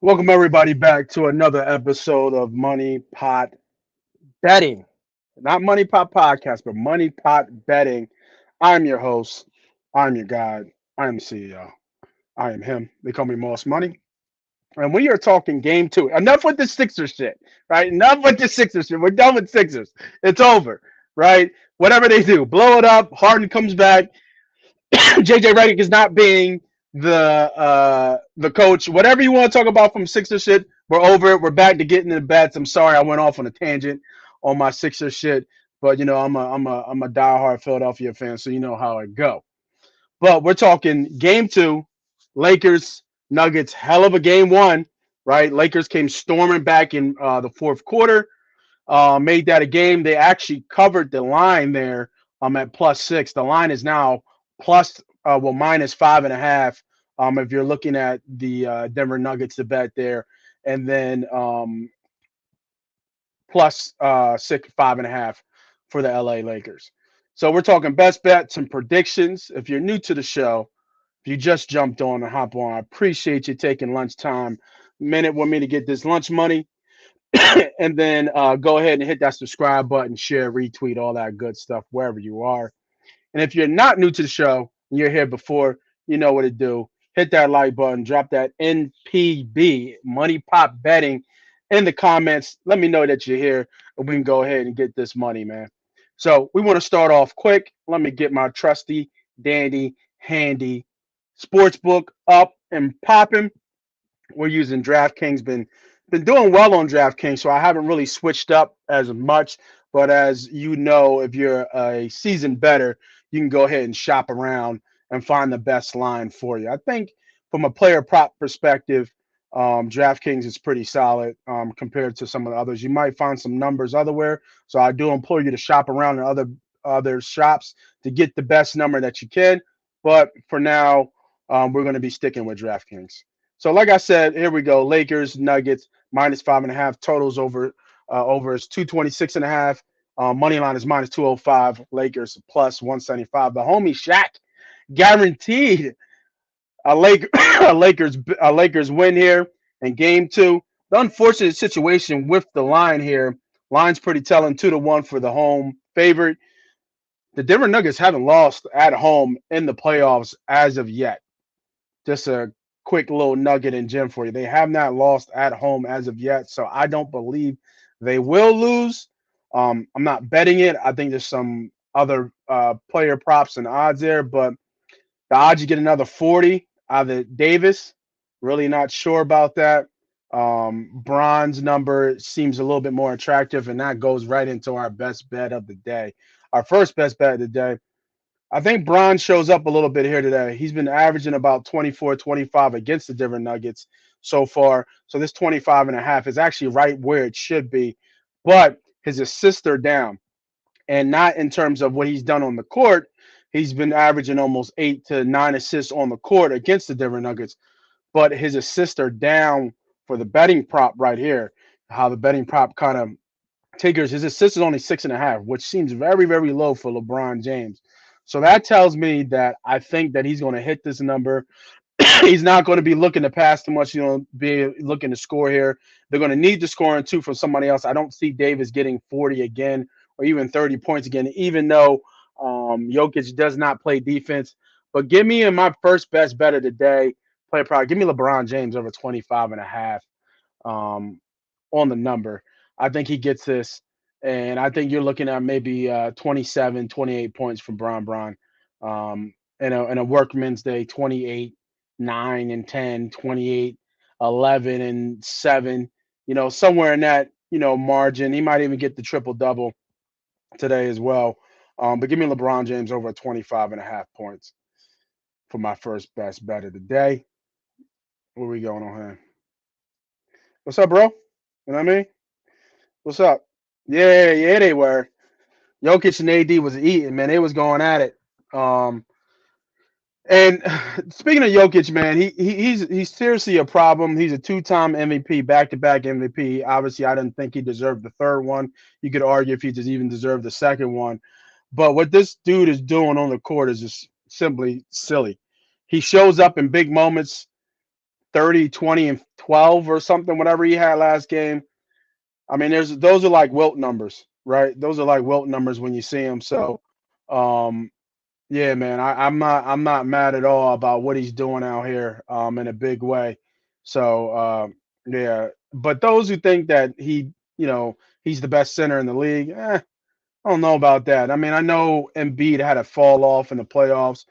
Welcome everybody back to another episode of Money Pot Betting. Not Money Pot Podcast, but Money Pot Betting. I'm your host. I'm your guide. I am the CEO. I am him. They call me Moss Money. And we are talking game two. Enough with the Sixers shit, right? Enough with the Sixers shit. We're done with Sixers. It's over, right? Whatever they do, blow it up. Harden comes back. JJ Redick is not being the coach. Whatever you want to talk about from Sixers shit, we're over it. We're back to getting the bets. I'm sorry I went off on a tangent on my Sixers shit, but I'm a diehard Philadelphia fan, so you know how it go. But we're talking game two, Lakers Nuggets, hell of a game one, right? Lakers came storming back in the fourth quarter, made that a game. They actually covered the line there at +6. The line is now plus minus 5.5. If you're looking at the Denver Nuggets, the bet there, and then plus 5.5 for the LA Lakers. So we're talking best bets and predictions. If you're new to the show, if you just jumped on and hop on, I appreciate you taking lunchtime minute with me to get this lunch money. And then go ahead and hit that subscribe button, share, retweet, all that good stuff wherever you are. And if you're not new to the show and you're here before, you know what to do. Hit that like button, drop that NPB, Money Pop Betting, in the comments. Let me know that you're here and we can go ahead and get this money, man. So we want to start off quick. Let me get my trusty, dandy, handy sports book up and popping. We're using DraftKings. Been doing well on DraftKings, so I haven't really switched up as much. But as you know, if you're a seasoned bettor, you can go ahead and shop around and find the best line for you. I think from a player prop perspective, DraftKings is pretty solid compared to some of the others. You might find some numbers otherwhere, so I do implore you to shop around in other shops to get the best number that you can. But for now, we're going to be sticking with DraftKings. So, like I said, here we go. Lakers, Nuggets, minus 5.5. Totals over is 226.5. Money line is minus 205. Lakers plus 175. The homie Shaq guaranteed a Lakers win here in game two. The unfortunate situation with the line here. Line's pretty telling 2-1 for the home favorite. The Denver Nuggets haven't lost at home in the playoffs as of yet. Just a quick little nugget and gem for you. They have not lost at home as of yet, so I don't believe they will lose. I'm not betting it. I think there's some other player props and odds there, but the odds you get another 40 out of Davis, really not sure about that. Bronze number seems a little bit more attractive, and that goes right into our best bet of the day. Our first best bet of the day, I think Bron shows up a little bit here today. He's been averaging about 24, 25 against the Denver Nuggets so far. So this 25.5 is actually right where it should be. But his assists are down. And not in terms of what he's done on the court. He's been averaging almost 8 to 9 assists on the court against the Denver Nuggets. But his assists are down for the betting prop right here. How the betting prop kind of takers his assist is only 6.5, which seems very, very low for LeBron James. So that tells me that I think that he's going to hit this number. He's not going to be looking to pass too much, be looking to score here. They're going to need the scoring too from somebody else. I don't see Davis getting 40 again or even 30 points again, even though Jokic does not play defense. But give me in my first best bet of the day, play probably give me LeBron James over 25.5 on the number. I think he gets this, and I think you're looking at maybe 27, 28 points from Bron. In a workman's day, 28, 9 and 10, 28, 11 and 7, somewhere in that, margin. He might even get the triple double today as well. But give me LeBron James over 25.5 points for my first best bet of the day. Where we going on here? What's up, bro? You know what I mean? What's up? Yeah, yeah, they were. Jokic and AD was eating, man. They was going at it. Um, and speaking of Jokic, man, he's seriously a problem. He's a two-time MVP, back-to-back MVP. Obviously, I didn't think he deserved the third one. You could argue if he just even deserved the second one. But what this dude is doing on the court is just simply silly. He shows up in big moments, 30, 20, and 12 or something, whatever he had last game. I mean, there's those are like Wilt numbers, right? Those are like Wilt numbers when you see them. So, um, yeah, man, I'm not mad at all about what he's doing out here, in a big way. So, yeah, but those who think that you know, he's the best center in the league, I don't know about that. I mean, I know Embiid had a fall off in the playoffs,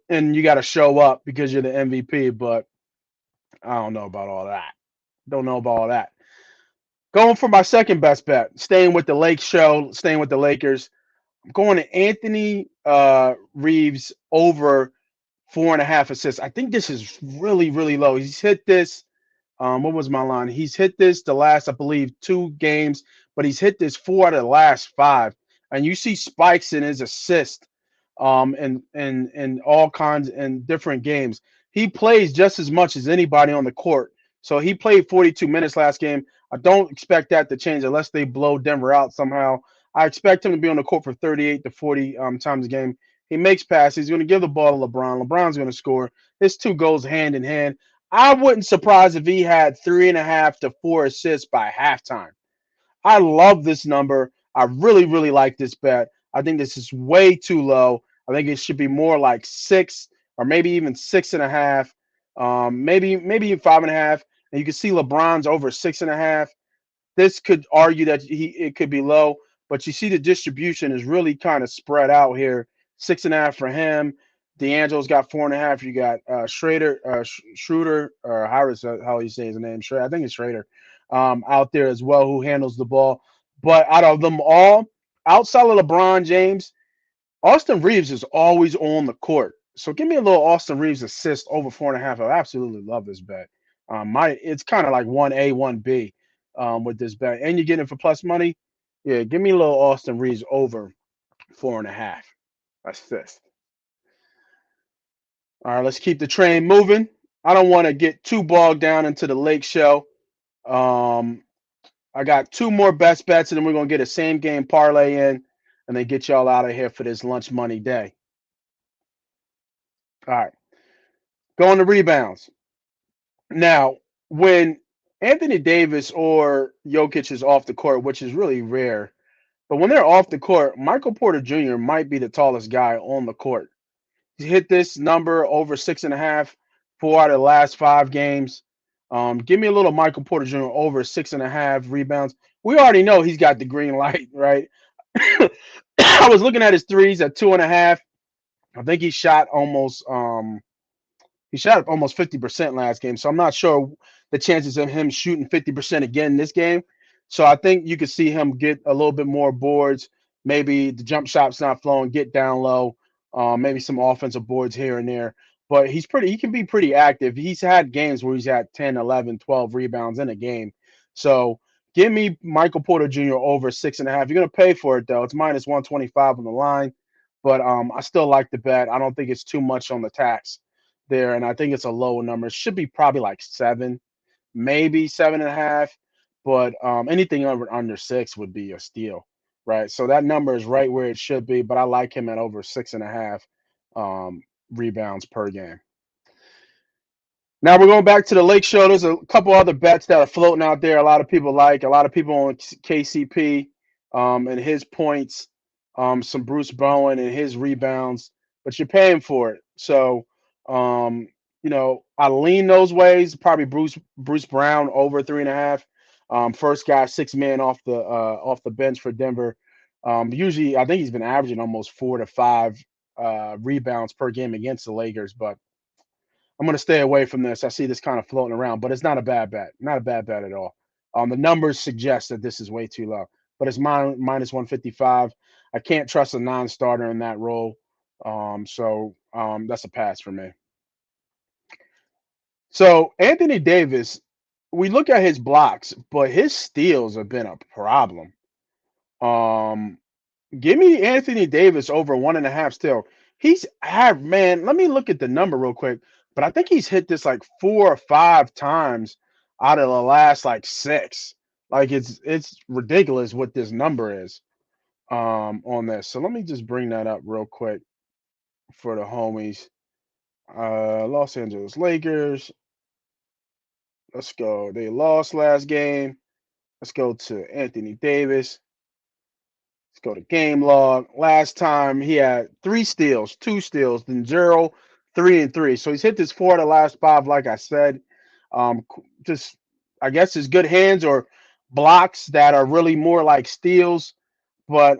and you got to show up because you're the MVP, but I don't know about all that. Don't know about all that. Going for my second best bet, staying with the Lake Show, staying with the Lakers. I'm going to Anthony Reeves over 4.5 assists. I think this is really, really low. He's hit this. What was my line? He's hit this the last, I believe, 2 games, but he's hit this 4 out of the last 5. And you see spikes in his assist, and all kinds and different games. He plays just as much as anybody on the court. So he played 42 minutes last game. I don't expect that to change unless they blow Denver out somehow. I expect him to be on the court for 38 to 40 times a game. He makes passes. He's going to give the ball to LeBron. LeBron's going to score. His two goes hand in hand. I wouldn't surprise if he had 3.5 to 4 assists by halftime. I love this number. I really, really like this bet. I think this is way too low. I think it should be more like 6 or maybe even 6.5, maybe even 5.5. And you can see LeBron's over 6.5. This could argue that it could be low, but you see the distribution is really kind of spread out here. 6.5 for him. D'Angelo's got 4.5. You got Schroeder, or how you say his name? Schroeder. I think it's Schrader, out there as well, who handles the ball. But out of them all, outside of LeBron James, Austin Reeves is always on the court. So give me a little Austin Reeves assist over 4.5. I absolutely love this bet. It's kind of like 1A, 1B, with this bet. And you're getting it for plus money. Yeah, give me a little Austin Reeves over 4.5 assist. All right, let's keep the train moving. I don't want to get too bogged down into the Lake Show. Um, I got two more best bets, and then we're gonna get a same game parlay in, and then get y'all out of here for this lunch money day. All right, going to rebounds. Now, when Anthony Davis or Jokic is off the court, which is really rare, but when they're off the court, Michael Porter Jr. might be the tallest guy on the court. He's hit this number over 6.5, 4 out of the last 5 games. Give me a little Michael Porter Jr. over 6.5 rebounds. We already know he's got the green light, right? I was looking at his threes at 2.5. I think he shot almost 50% last game. So I'm not sure the chances of him shooting 50% again this game. So I think you could see him get a little bit more boards. Maybe the jump shot's not flowing, get down low. Maybe some offensive boards here and there. But he can be pretty active. He's had games where he's had 10, 11, 12 rebounds in a game. So give me Michael Porter Jr. over 6.5. You're going to pay for it, though. It's minus 125 on the line. But I still like the bet. I don't think it's too much on the tax there, and I think it's a low number. It should be probably like 7, maybe 7.5, but anything under 6 would be a steal, right? So that number is right where it should be, but I like him at over 6.5 rebounds per game. Now we're going back to the Lake Show. There's a couple other bets that are floating out there. A lot of people like. A lot of people on KCP, and his points. Some Bruce Bowen and his rebounds. But you're paying for it. So, um, I lean those ways. Probably Bruce Brown over 3.5. First guy, 6 man off the bench for Denver. Usually, I think he's been averaging almost 4 to 5 rebounds per game against the Lakers, but I'm going to stay away from this. I see this kind of floating around, but it's not a bad bet. Not a bad bet at all. The numbers suggest that this is way too low, but it's minus 155. I can't trust a non-starter in that role. So that's a pass for me. So Anthony Davis, we look at his blocks, but his steals have been a problem. Um, Give me Anthony Davis over 1.5 still. Man, let me look at the number real quick. But I think he's hit this like 4 or 5 times out of the last like 6. Like it's ridiculous what this number is on this. So let me just bring that up real quick, for the homies. Los Angeles Lakers. 1.5. Let's go. They lost last game. Let's go to Anthony Davis. Let's go to game log. Last time he had 3 steals, 2 steals, then 0, 3 and 3. So he's hit this 4 of the last 5, like I said. Just I guess his good hands or blocks that are really more like steals, but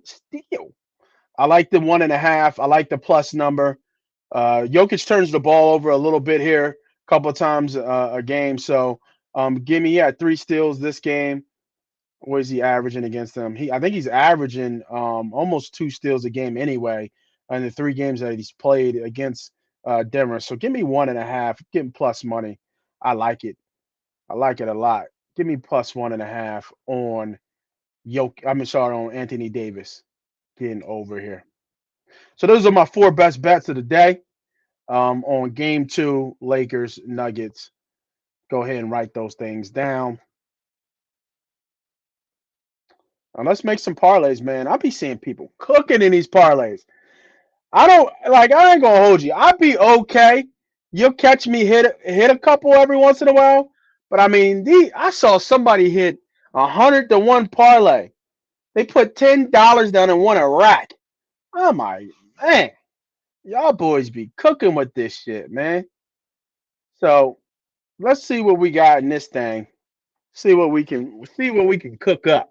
steal. I like the 1.5. I like the plus number. Jokic turns the ball over a little bit here, a couple of times a game. So give me 3 steals this game. What is he averaging against them? I think he's averaging almost 2 steals a game anyway in the 3 games that he's played against Denver. So give me 1.5. Getting plus money. I like it. I like it a lot. Give me plus 1.5 on I'm sorry, on Anthony Davis getting over here. So those are my 4 best bets of the day. On game 2, Lakers Nuggets. Go ahead and write those things down. Now let's make some parlays, man. I be seeing people cooking in these parlays. I don't like. I ain't gonna hold you. I'd be okay. You'll catch me hit a couple every once in a while, but I mean, I saw somebody hit 100 to 1 parlay. They put $10 down and won a rack. Oh my man, y'all boys be cooking with this shit, man. So let's see what we got in this thing. See what we can cook up.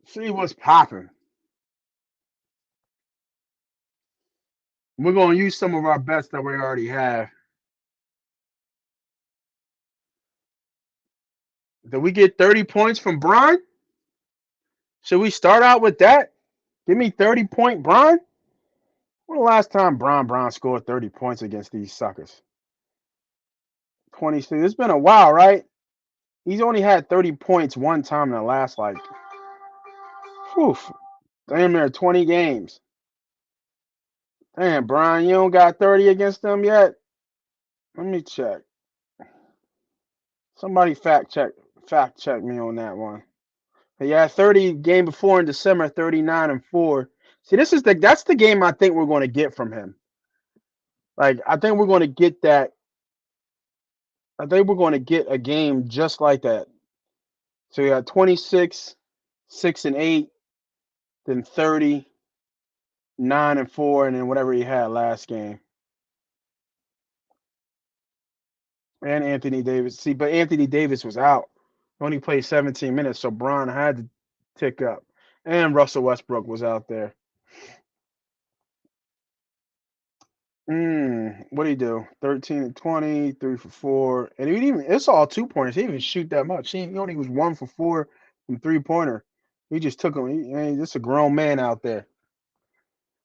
See what's popping. We're gonna use some of our bets that we already have. Did we get 30 points from Bron? Should we start out with that? Give me 30-point Bron. When the last time Bron scored 30 points against these suckers? 26. It's been a while, right? He's only had 30 points one time in the last whew, damn near 20 games. Damn, Brian, you don't got 30 against them yet? Let me check. Somebody fact check me on that one. Yeah, 30 game before in December, 39-4. See, that's the game I think we're going to get from him. Like I think we're going to get that. I think we're going to get a game just like that. So we got 26, 6-8, then 30, 9-4, and then whatever he had last game. And Anthony Davis. See, but Anthony Davis was out. Only played 17 minutes, so Bron had to tick up. And Russell Westbrook was out there. What did he do? 13-20, 3 for 4. And it's all 2 pointers. He didn't even shoot that much. He only was 1 for 4 from 3-pointer. He just took him. This a grown man out there.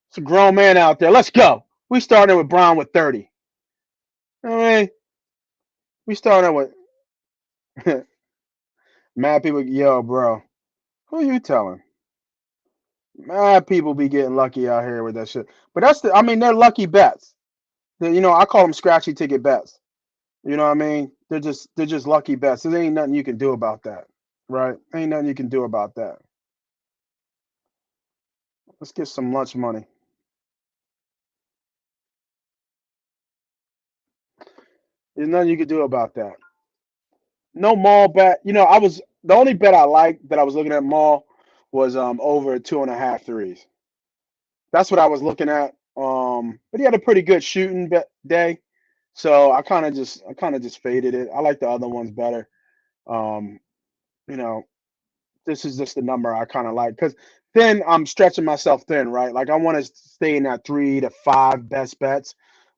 It's a grown man out there. Let's go. We started with Brown with 30. I mean, we started with mad people. Yo, bro, who you telling? Mad people be getting lucky out here with that shit. But I mean, they're lucky bets. I call them scratchy ticket bets. You know what I mean? They're just lucky bets. There ain't nothing you can do about that, right? Ain't nothing you can do about that. Let's get some lunch money. There's nothing you can do about that. No mall bet. I was the only bet I liked that I was looking at mall was over 2.5 threes. That's what I was looking at. But he had a pretty good shooting day, so I kind of just faded it. I like the other ones better. Um, you know, this is just the number I kind of like because then I'm stretching myself thin, right? Like I want to stay in that 3 to 5 best bets,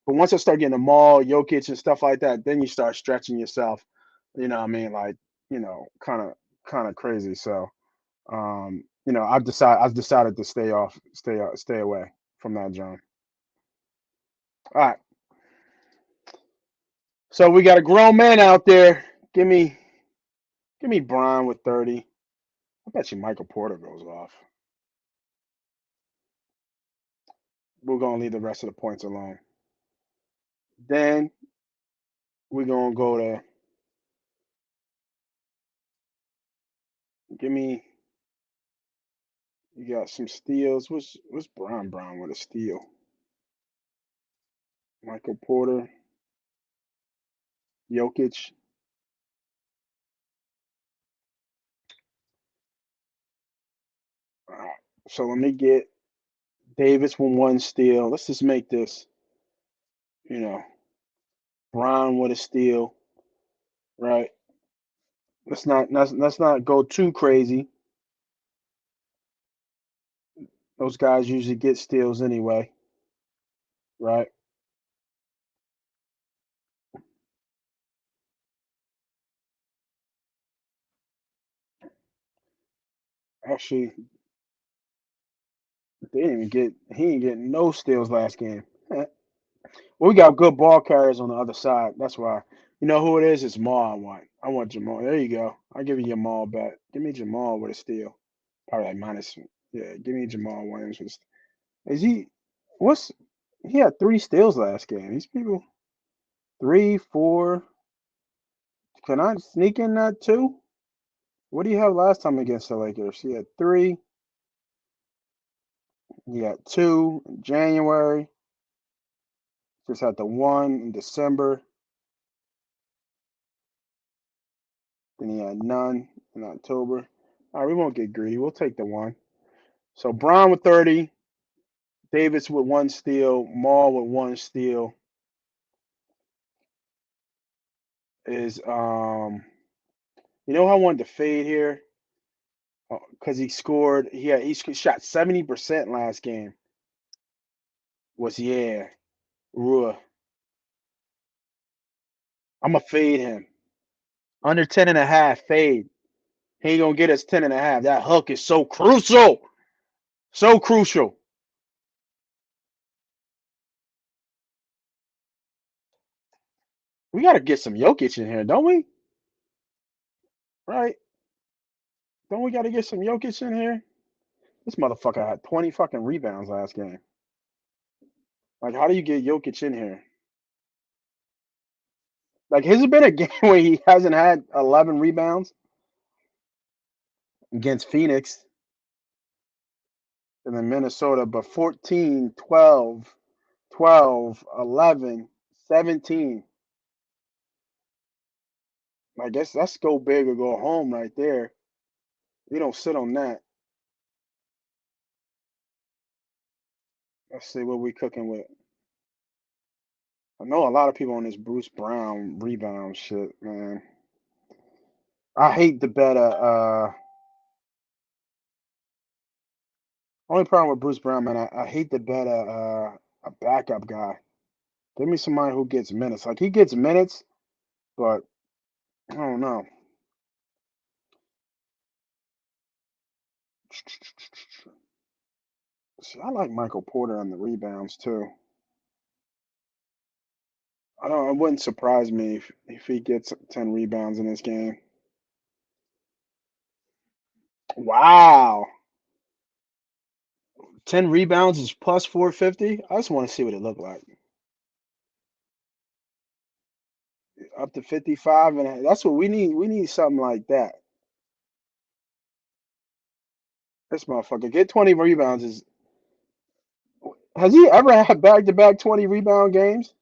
but once I start getting the mall, Jokic and stuff like that, then you start stretching yourself. You know what I mean? Like kind of crazy. So I've decided to stay away from that, John. All right. So we got a grown man out there. Give me Brian with 30. I bet you Michael Porter goes off. We're gonna leave the rest of the points alone. Then we're gonna go to give me. You got some steals. What's Brown with a steal? Michael Porter. Jokic. All right. So let me get Davis with 1 steal. Let's just make this, you know, Brown with a steal, right? Let's not go too crazy. Those guys usually get steals anyway, right? Actually, they didn't even get he didn't get no steals last game. Well, we got good ball carriers on the other side. That's why. You know who it is? It's Maul I want. I want Jamal. There you go. I'll give you Jamal back. Give me Jamal with a steal. Probably like minus. Yeah, give me Jamal Williams with a steal. Is he what's he had 3 steals last game. These people 3, 4. Can I sneak in that too? What do you have last time against the Lakers? He had 3. He had 2 in January. Just had the 1 in December. Then he had none in October. All right, we won't get greedy. We'll take the 1. So Brown with 30, Davis with 1 steal, Maul with 1 steal is you know how I wanted to fade here because he scored. Shot 70% last game. Was yeah, Rua. I'm gonna fade him under 10.5. Fade. He ain't gonna get us 10.5. That hook is so crucial, so crucial. We gotta get some Jokic in here, don't we? Right? Don't we gotta get some Jokic in here? This motherfucker had 20 fucking rebounds last game. Like, how do you get Jokic in here? Like, has it been a game where he hasn't had 11 rebounds against Phoenix and then Minnesota, but 14, 12, 12, 11, 17. I guess that's go big or go home right there. We don't sit on that. Let's see what we cooking with. I know a lot of people on this Bruce Brown rebound shit, man. I hate the bet. Only problem with Bruce Brown, man. I hate the bet a backup guy. Give me somebody who gets minutes. Like he gets minutes, but I don't know. See, I like Michael Porter on the rebounds too. I don't. It wouldn't surprise me if he gets 10 rebounds in this game. Wow, 10 rebounds is plus 450. I just want to see what it looked like. Up to 55, and that's what we need. We need something like that. This motherfucker get 20 rebounds. Is has he ever had back-to-back 20 rebound games?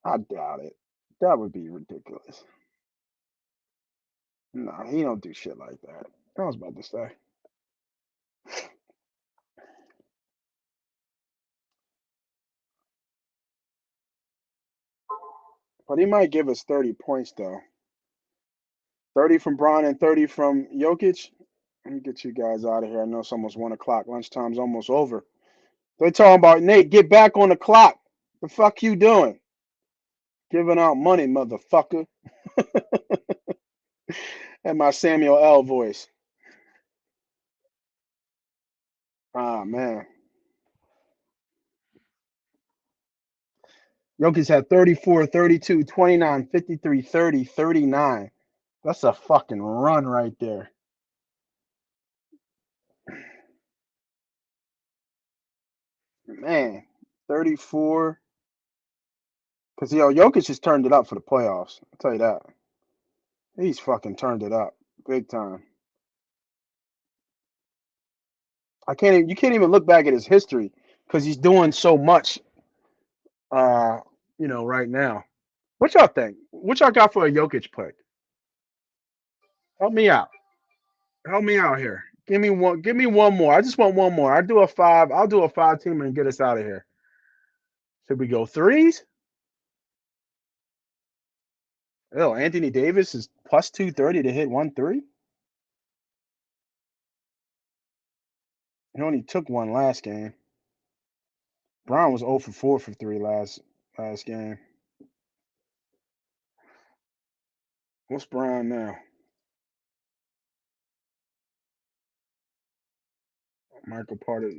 I doubt it. That would be ridiculous. Nah, he don't do shit like that. I was about to say. But he might give us 30 points though. 30 from Braun and 30 from Jokic. Let me get you guys out of here. I know it's almost 1 o'clock. Lunchtime's almost over. They're talking about Nate, get back on the clock. The fuck you doing? Giving out money, motherfucker. And my Samuel L. voice. Ah man. Jokic had 34, 32, 29, 53, 30, 39. That's a fucking run right there. Man, 34. Because, Jokic just turned it up for the playoffs. I'll tell you that. He's fucking turned it up big time. You can't even look back at his history because he's doing so much, uh, right now. What y'all think? What y'all got for a Jokic pick? Help me out. Help me out here. Give me one. Give me one more. I just want one more. I do a five. I'll do a five teamer and get us out of here. Should we go threes? Oh, Anthony Davis is plus 230 to hit 1 3. He only took one last game. Brown was 0 for 4 for 3 last game. What's Brown now? Michael Porter.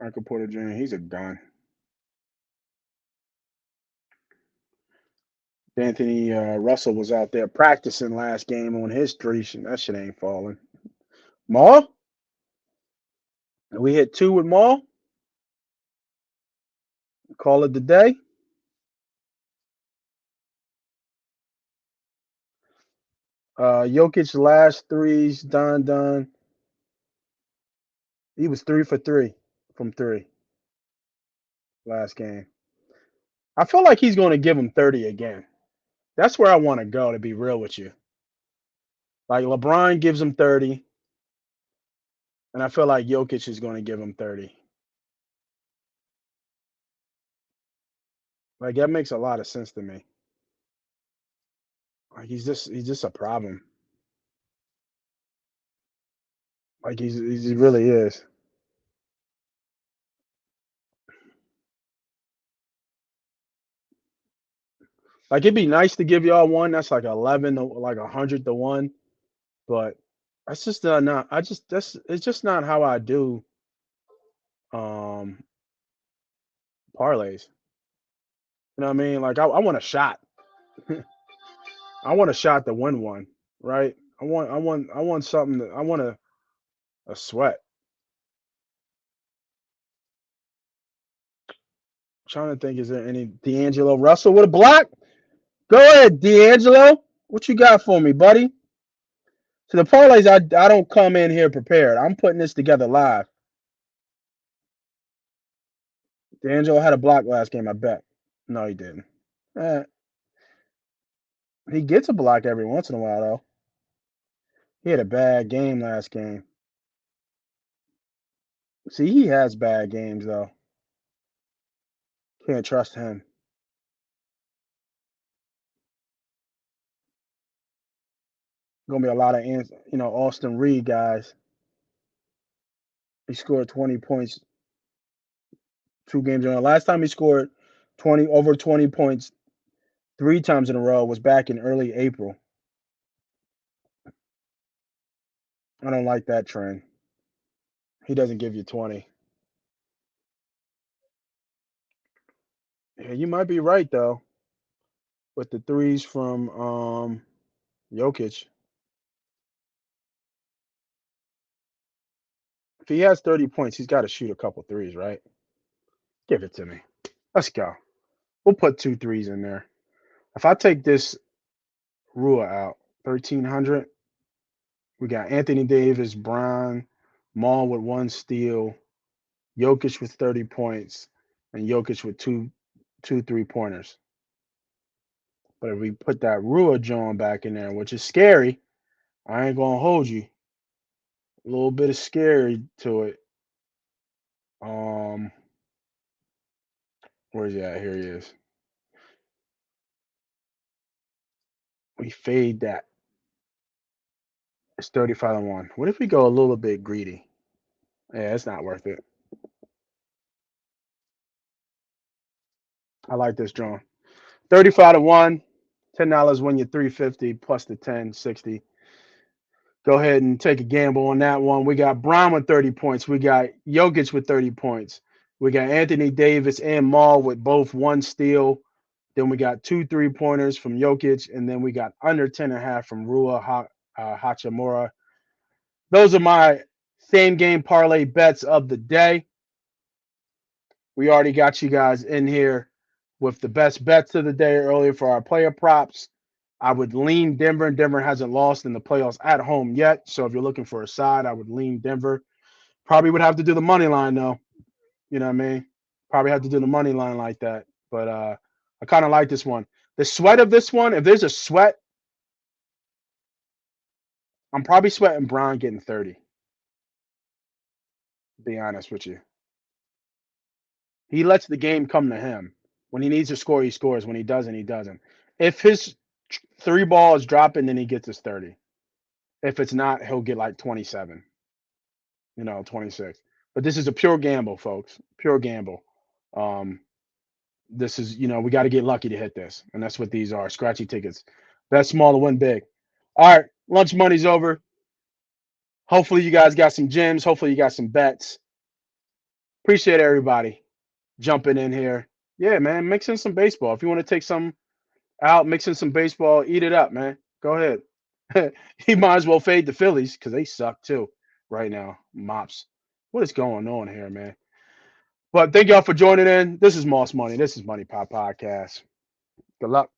Michael Porter Jr. He's a gun. Anthony Russell was out there practicing last game on his three. That shit ain't falling. Maul? We hit two with Maul. Call it the day. Jokic last threes done. He was 3 for 3 from three last game. I feel like he's going to give him 30 again. That's where I want to go, to be real with you. Like LeBron gives him 30, and I feel like Jokic is going to give him 30. Like that makes a lot of sense to me. Like he's just a problem. Like he really is. Like it'd be nice to give y'all one that's like 11 to like 100 to 1, but that's just not. I just that's it's just not how I do um parlays. You know what I mean? Like I want a shot. I want a shot to win one, right? I want something that I want a sweat. I'm trying to think, is there any D'Angelo Russell with a block? Go ahead, D'Angelo. What you got for me, buddy? So the parlays, I don't come in here prepared. I'm putting this together live. D'Angelo had a block last game, I bet. No, he didn't. Eh, he gets a block every once in a while, though. He had a bad game last game. See, he has bad games, though. Can't trust him. Gonna be a lot of Austin Reed guys. He scored 20 points 2 games in a row. Last time he scored 20 points 3 times in a row was back in early April. I don't like that trend. He doesn't give you 20. Yeah, you might be right though with the threes from Jokic. If he has 30 points, he's got to shoot a couple threes, right? Give it to me. Let's go. We'll put 2 threes in there. If I take this Rua out, 1,300, we got Anthony Davis, Brown, Maul with 1 steal, Jokic with 30 points, and Jokic with two 3 pointers. But if we put that Rua John back in there, which is scary, I ain't gonna hold you. A little bit of scary to it. Um, where's he at? Here he is. We fade that. It's 35 to 1. What if we go a little bit greedy? Yeah, it's not worth it. I like this John. 35 to 1. $10 when you're 350 plus the 10, 60. Go ahead and take a gamble on that one. We got Brown with 30 points. We got Jokic with 30 points. We got Anthony Davis and Maul with both 1 steal. Then we got 2 3 pointers from Jokic, and then we got under 10.5 from Hachimura. Those are my same game parlay bets of the day. We already got you guys in here with the best bets of the day earlier for our player props. I would lean Denver. Denver hasn't lost in the playoffs at home yet. So if you're looking for a side, I would lean Denver. Probably would have to do the money line though. You know what I mean? Probably have to do the money line like that. But I kind of like this one. The sweat of this one, if there's a sweat, I'm probably sweating Bron getting 30, to be honest with you. He lets the game come to him. When he needs to score, he scores. When he doesn't, he doesn't. If his three ball is dropping, then he gets his 30. If it's not, he'll get like 27, 26. But this is a pure gamble, folks. Pure gamble. Um, this is, we got to get lucky to hit this. And that's what these are, scratchy tickets. Bet small to win big. All right, lunch money's over. Hopefully you guys got some gems. Hopefully you got some bets. Appreciate everybody jumping in here. Yeah, man, mix in some baseball. If you want to take some out, mix in some baseball, eat it up, man. Go ahead. He might as well fade the Phillies because they suck too right now. Mops. What is going on here, man? But thank y'all for joining in. This is Moss Money. This is Money Pop Podcast. Good luck.